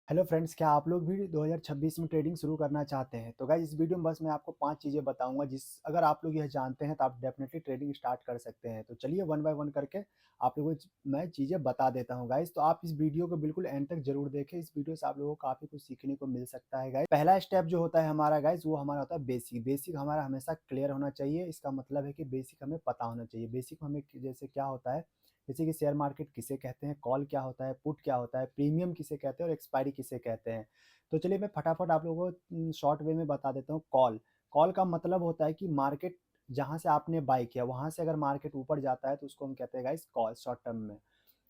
Hello friends, क्या आप लोग भी 2026 में ट्रेडिंग शुरू करना चाहते हैं? तो गाइस इस वीडियो में बस मैं आपको 5 चीज़ें बताऊंगा जिस अगर आप लोग यह जानते हैं तो आप डेफिनेटली ट्रेडिंग स्टार्ट कर सकते हैं। तो चलिए वन बाय वन करके आप लोगों को मैं चीज़ें बता देता हूं गाइस। तो आप इस वीडियो को बिल्कुल एंड तक जरूर देखें। इस वीडियो से आप लोगों को काफ़ी कुछ सीखने को मिल सकता है गाइस। पहला स्टेप जो होता है हमारा गाइस, वो हमारा होता है बेसिक। बेसिक हमारा हमेशा क्लियर होना चाहिए। इसका मतलब है कि बेसिक हमें पता होना चाहिए। बेसिक हमें जैसे क्या होता है, जैसे कि शेयर मार्केट किसे कहते हैं, कॉल क्या होता है, पुट क्या होता है, प्रीमियम किसे कहते हैं और एक्सपायरी किसे कहते हैं। तो चलिए मैं फटाफट आप लोगों को शॉर्ट वे में बता देता हूँ। कॉल कॉल का मतलब होता है कि मार्केट जहाँ से आपने बाई किया वहां से अगर मार्केट ऊपर जाता है तो उसको हम कहते हैं गाइस कॉल, शॉर्ट टर्म में।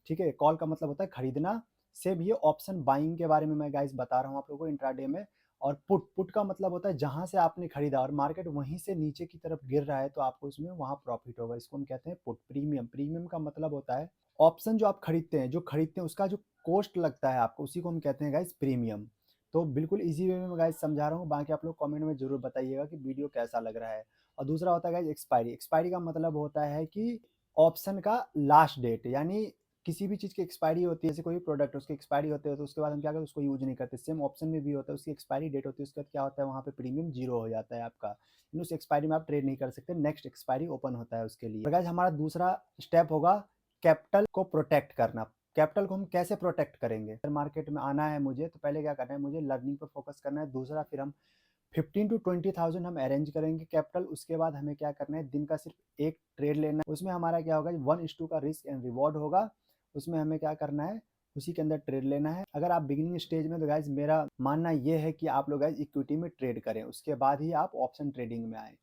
ठीक है, कॉल का मतलब होता है खरीदना। सेम ये ऑप्शन बाइंग के बारे में मैं गाइस बता रहा हूँ आप लोगों को इंट्राडे में। और पुट पुट का मतलब होता है जहां से आपने खरीदा और मार्केट वहीं से नीचे की तरफ गिर रहा है तो आपको उसमें वहां प्रॉफिट होगा, इसको हम कहते हैं पुट। प्रीमियम प्रीमियम का मतलब होता है ऑप्शन जो आप खरीदते हैं, उसका जो कॉस्ट लगता है आपको, उसी को हम कहते हैं गाइस प्रीमियम। तो बिल्कुल इजी वे में मैं गाइस समझा रहा हूँ, बाकी आप लोग कमेंट में जरूर बताइएगा कि वीडियो कैसा लग रहा है। और दूसरा होता है गाइस एक्सपायरी। एक्सपायरी का मतलब होता है कि ऑप्शन का लास्ट डेट, यानी किसी भी चीज़ की एक्सपायरी होती है। जैसे कोई भी प्रोडक्ट उसकी एक्सपायरी होती है तो उसके बाद हम क्या करते हैं, उसको यूज नहीं करते। सेम ऑप्शन में भी होता है, उसकी एक्सपायरी डेट होती है, उसके बाद क्या होता है, वहाँ पे प्रीमियम जीरो हो जाता है आपका। उस एक्सपायरी में आप ट्रेड नहीं कर सकते, नेक्स्ट एक्सपायरी ओपन होता है उसके लिए। तो गाइस हमारा दूसरा स्टेप होगा कैपिटल को प्रोटेक्ट करना। कैपिटल को हम कैसे प्रोटेक्ट करेंगे? मार्केट में आना है मुझे तो पहले क्या करना है, मुझे लर्निंग पर फोकस करना है। दूसरा फिर हम 15 to 20,000 हम अरेंज करेंगे कैपिटल। उसके बाद हमें क्या करना है, दिन का सिर्फ एक ट्रेड लेना है। उसमें हमारा क्या होगा, 1:2 का रिस्क एंड रिवॉर्ड होगा। उसमें हमें क्या करना है, उसी के अंदर ट्रेड लेना है। अगर आप बिगिनिंग स्टेज में, तो गाइज मेरा मानना ये है कि आप लोग गाइज इक्विटी में ट्रेड करें, उसके बाद ही आप ऑप्शन ट्रेडिंग में आए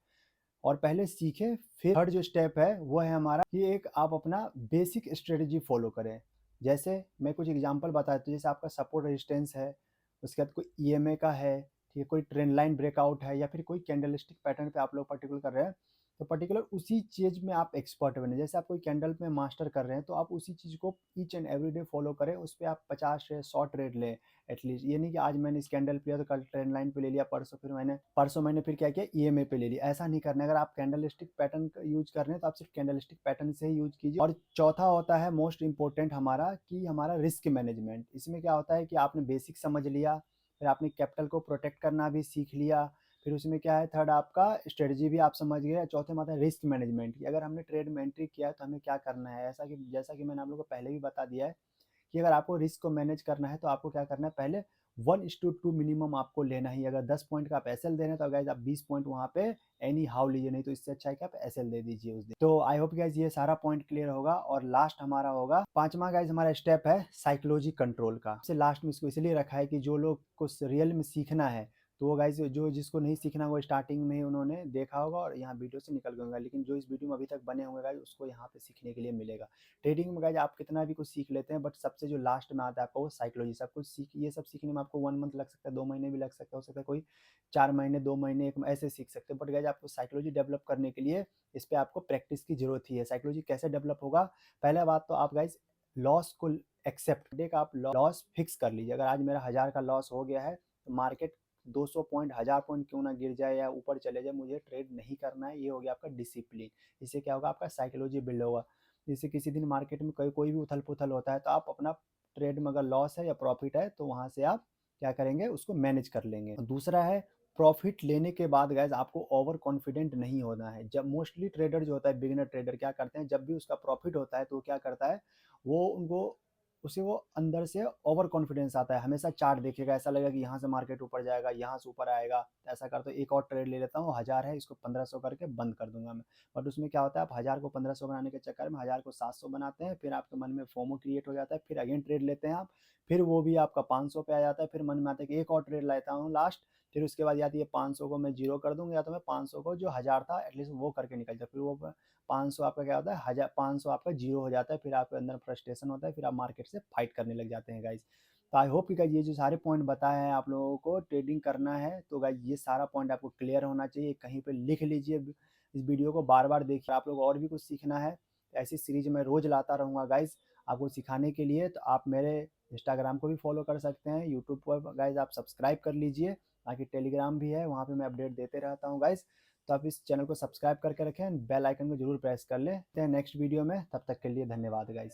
और पहले सीखें। फिर थर्ड जो स्टेप है वो है हमारा कि एक आप अपना बेसिक स्ट्रेटेजी फॉलो करें। जैसे मैं कुछ एग्जांपल बताता हूँ, जैसे आपका सपोर्ट रेजिस्टेंस है, उसके बाद कोई ईएमए का है, ठीक है, कोई ट्रेंड लाइन ब्रेकआउट है, या फिर कोई कैंडलस्टिक पैटर्न पे आप लोग पर्टिकुलर कर रहे हैं। तो पर्टिकुलर उसी चीज में आप एक्सपर्ट बने। जैसे आप कोई कैंडल में मास्टर कर रहे हैं तो आप उसी चीज को each and every day follow करें, उस पर आप 50 से 100 ट्रेड लें एटलीस्ट। ये नहीं कि आज मैंने इस कैंडल पे लिया तो कल ट्रेंड लाइन पे ले लिया, परसों मैंने फिर क्या किया, ईएमए पे ले लिया। ऐसा नहीं करना है। अगर आप कैंडलस्टिक पैटर्न यूज कर रहे हैं तो आप सिर्फ कैंडलस्टिक पैटर्न से ही यूज कीजिए। और चौथा होता है मोस्ट इंपॉर्टेंट हमारा, कि हमारा रिस्क मैनेजमेंट। इसमें क्या होता है कि आपने बेसिक समझ लिया, फिर आपने कैपिटल को प्रोटेक्ट करना भी सीख लिया, फिर उसमें क्या है, थर्ड आपका स्ट्रेटजी भी आप समझ गए, चौथे में आता है रिस्क मैनेजमेंट की। अगर हमने ट्रेड में एंट्री किया है तो हमें क्या करना है, ऐसा कि जैसा कि मैंने आप लोगों को पहले भी बता दिया है कि अगर आपको रिस्क को मैनेज करना है तो आपको क्या करना है, पहले 1:2 मिनिमम आपको लेना ही। अगर 10 पॉइंट का आप एसएल दे रहे हैं तो गाइज आप 20 पॉइंट वहाँ पे एनी हाउ लीजिए, नहीं तो इससे अच्छा है कि आप एसएल दे दीजिए उस दिन। तो आई होप गाइज ये सारा पॉइंट क्लियर होगा। और लास्ट हमारा होगा पांचवा गाइज, हमारा स्टेप है साइकोलॉजी कंट्रोल का। से लास्ट में इसको इसलिए रखा है कि जो लोग को रियल में सीखना है तो वो गाइज, जो जिसको नहीं सीखना वो स्टार्टिंग में ही उन्होंने देखा होगा और यहाँ वीडियो से निकल गए होंगे, लेकिन जो इस वीडियो में अभी तक बने होंगे गाइज उसको यहाँ पे सीखने के लिए मिलेगा। ट्रेडिंग में गाइज आप कितना भी कुछ सीख लेते हैं, बट सबसे जो लास्ट में आता है आपको वो साइकोलॉजी। सब कुछ सीख, ये सब सीखने में आपको 1 मंथ लग सकता है, 2 महीने भी लग सकता है, हो सकता है कोई 4 महीने, 2 महीने, एक ऐसे सीख सकते हैं। बट गाइज आपको साइकोलॉजी डेवलप करने के लिए इस पर आपको प्रैक्टिस की जरूरत ही है। साइकोलॉजी कैसे डेवलप होगा, पहला बात तो आप गाइज लॉस को एक्सेप्ट डे का आप लॉस फिक्स कर लीजिए। अगर आज मेरा 1000 का लॉस हो गया है तो मार्केट 200 पॉइंट, 1000 पॉइंट क्यों ना गिर जाए या ऊपर चले जाए, मुझे ट्रेड नहीं करना है। ये हो गया आपका डिसिप्लिन। इससे क्या होगा, आपका साइकोलॉजी बिल्ड होगा। जैसे किसी दिन मार्केट में कोई कोई भी उथल पुथल होता है तो आप अपना ट्रेड में अगर लॉस है या प्रॉफिट है तो वहां से आप क्या करेंगे, उसको मैनेज कर लेंगे। दूसरा है प्रॉफिट लेने के बाद गाइज आपको ओवर कॉन्फिडेंट नहीं होना है। जब मोस्टली ट्रेडर जो होता है, बिगिनर ट्रेडर क्या करते हैं, जब भी उसका प्रॉफिट होता है तो वो क्या करता है, वो उनको उसे वो अंदर से ओवर कॉन्फिडेंस आता है। हमेशा चार्ट देखेगा, ऐसा लगेगा कि यहाँ से मार्केट ऊपर जाएगा, यहाँ से ऊपर आएगा। ऐसा करते एक और ट्रेड ले लेता हूँ, 1000 है इसको 1500 करके बंद कर दूंगा मैं। बट उसमें क्या होता है, आप 1000 को 1500 बनाने के चक्कर में 1000 को 700 बनाते हैं, फिर आपके मन में फोमो क्रिएट हो जाता है, फिर अगेन ट्रेड लेते हैं आप, फिर वो भी आपका 500 पे आ जाता है। फिर मन में आता है कि एक और ट्रेड लेता हूँ लास्ट, फिर उसके बाद या तो ये 500 को मैं जीरो कर दूंगा या तो मैं 500 को जो 1000 था एटलीस्ट वो करके निकल जाता। फिर वो 500 आपका क्या होता है, 1500 आपका जीरो हो जाता है। फिर आपके अंदर फ्रस्ट्रेशन होता है, फिर आप मार्केट से फाइट करने लग जाते हैं गाइज। तो आई होप कि गाइज ये जो सारे पॉइंट बताए हैं आप लोगों को, ट्रेडिंग करना है तो गाइज ये सारा पॉइंट आपको क्लियर होना चाहिए। कहीं पे लिख लीजिए, इस वीडियो को बार बार देखिए। आप लोग और भी कुछ सीखना है, ऐसी सीरीज मैं रोज लाता रहूँगा गाइज आपको सिखाने के लिए। तो आप मेरे इंस्टाग्राम को भी फॉलो कर सकते हैं, यूट्यूब पर गाइज आप सब्सक्राइब कर लीजिए, बाकी टेलीग्राम भी है, वहाँ पे मैं अपडेट देते रहता हूँ गाइज। तो आप इस चैनल को सब्सक्राइब करके रखें, बेल आइकन को जरूर प्रेस कर लें। नेक्स्ट वीडियो में, तब तक के लिए धन्यवाद गाइज।